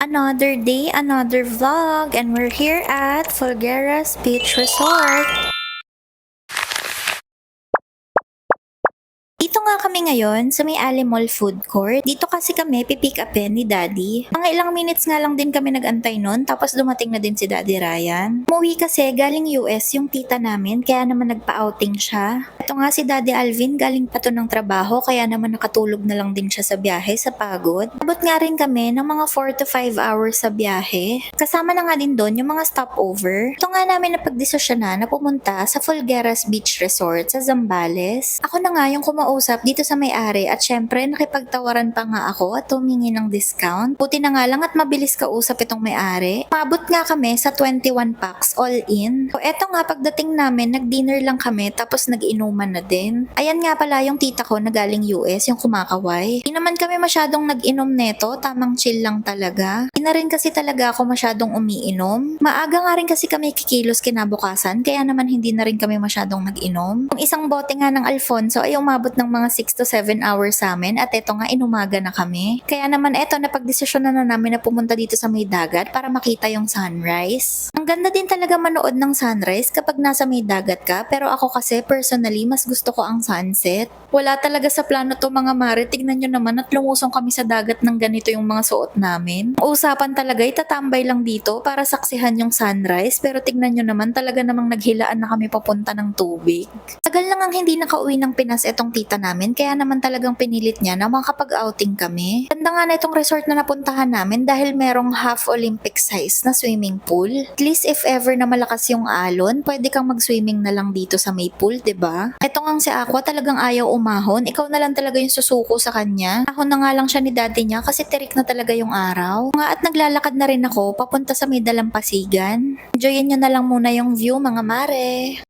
Another day, another vlog, and we're here at Folgueras Beach Resort. Dito nga kami ngayon sa may Alimol Food Court. Dito kasi kami pipick upin ni Daddy. Mga ilang minutes nga lang din kami nagantay nun, tapos dumating na din si Daddy Ryan. Umuwi kasi galing US yung tita namin, kaya naman nagpa-outing siya. Ito nga si Daddy Alvin, galing pa to ng trabaho, kaya naman nakatulog na lang din siya sa biyahe sa pagod. Abot nga rin kami ng mga 4 to 5 hours sa biyahe. Kasama na nga din doon yung mga stopover. Ito nga namin napagdesisyonan na pumunta sa Folgueras Beach Resort sa Zambales. Ako na nga yung kumausap dito sa may-ari at syempre nakipagtawaran pa nga ako at humingi ng discount. Buti na nga lang at mabilis kausap itong may-ari. Mabot nga kami sa 21 packs all in. So eto nga pagdating namin, nag-dinner lang kami tapos nag-inuman na din. Ayan nga pala yung tita ko na galing US, yung kumakaway. Hindi naman kami masyadong nag-inom neto, tamang chill lang talaga. Hindi na rin kasi talaga ako masyadong umiinom. Maaga nga rin kasi kami kikilos kinabukasan, kaya naman hindi na rin kami masyadong nag-inom. Yung isang bote nga ng Alfonso ay umabot ng mga 6 to 7 hours sa amin at eto nga inumaga na kami. Kaya naman eto napagdesisyon na namin na pumunta dito sa may dagat para makita yung sunrise. Ang ganda din talaga manood ng sunrise kapag nasa may dagat ka, pero ako kasi personally mas gusto ko ang sunset. Wala talaga sa plano to mga mare, tignan nyo naman at lumusong kami sa dagat ng ganito yung mga suot namin. Ang usapan talaga itatambay lang dito para saksihan yung sunrise, pero tignan nyo naman talaga namang naghilaan na kami papunta ng tubig. Tagal lang ang hindi nakauwi ng Pinas etong tita namin, kaya naman talagang pinilit niya na makapag-outing kami. Ganda nga na itong resort na napuntahan namin dahil merong half Olympic size na swimming pool. At least if ever na malakas yung alon, pwede kang mag-swimming na lang dito sa may pool, 'di ba? Ito nga si Aqua talagang ayaw umahon, ikaw na lang talaga yung susuko sa kanya. Ahon na nga lang siya ni daddy niya kasi tirik na talaga yung araw. Nga at naglalakad na rin ako papunta sa may dalampasigan. Enjoyin nyo na lang muna yung view mga mare.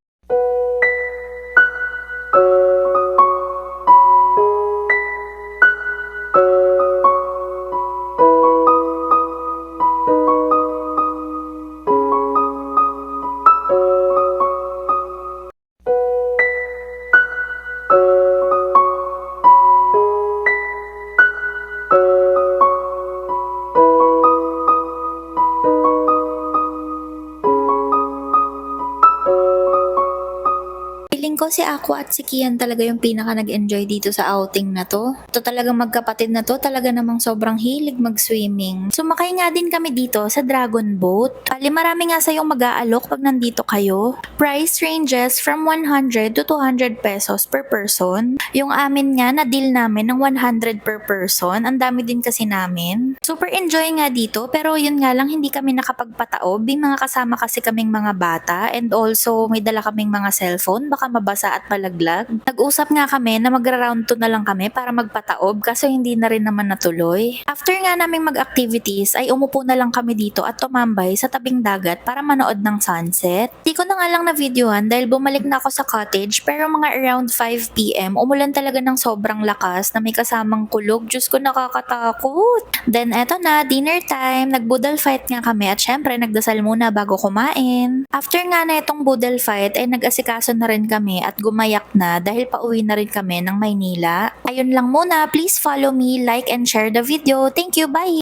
Feeling ko si Aqua at si Kian talaga yung pinaka nag-enjoy dito sa outing na to. Ito talagang magkapatid na to, talaga namang sobrang hilig mag-swimming. Sumakay nga din kami dito sa Dragon Boat. Bali marami nga sayong mag-aalok pag nandito kayo. Price ranges from 100 to 200 pesos per person. Yung amin nga na deal namin ng 100 per person. Ang dami din kasi namin. Super enjoy nga dito, pero yun nga lang hindi kami nakapagpataob. May mga kasama kasi kaming mga bata and also may dala kaming mga cellphone, baka mabasa at malaglag. Nag-usap nga kami na magra-round 2 na lang kami para magpataob kasi hindi na rin naman natuloy. After nga naming mag-activities ay umupo na lang kami dito at tumambay sa tabing dagat para manood ng sunset. Di ko na nga lang na videohan dahil bumalik na ako sa cottage, pero mga around 5 PM umulan talaga ng sobrang lakas na may kasamang kulog. Diyos ko, nakakatakot. Then eto na, dinner time. Nag-boodle fight nga kami at syempre nagdasal muna bago kumain. After nga na itong boodle fight ay nag-asikaso na rin kami at gumayak na dahil pauwi na rin kami ng Maynila. Ayun lang muna, please follow me, like and share the video. Thank you, bye!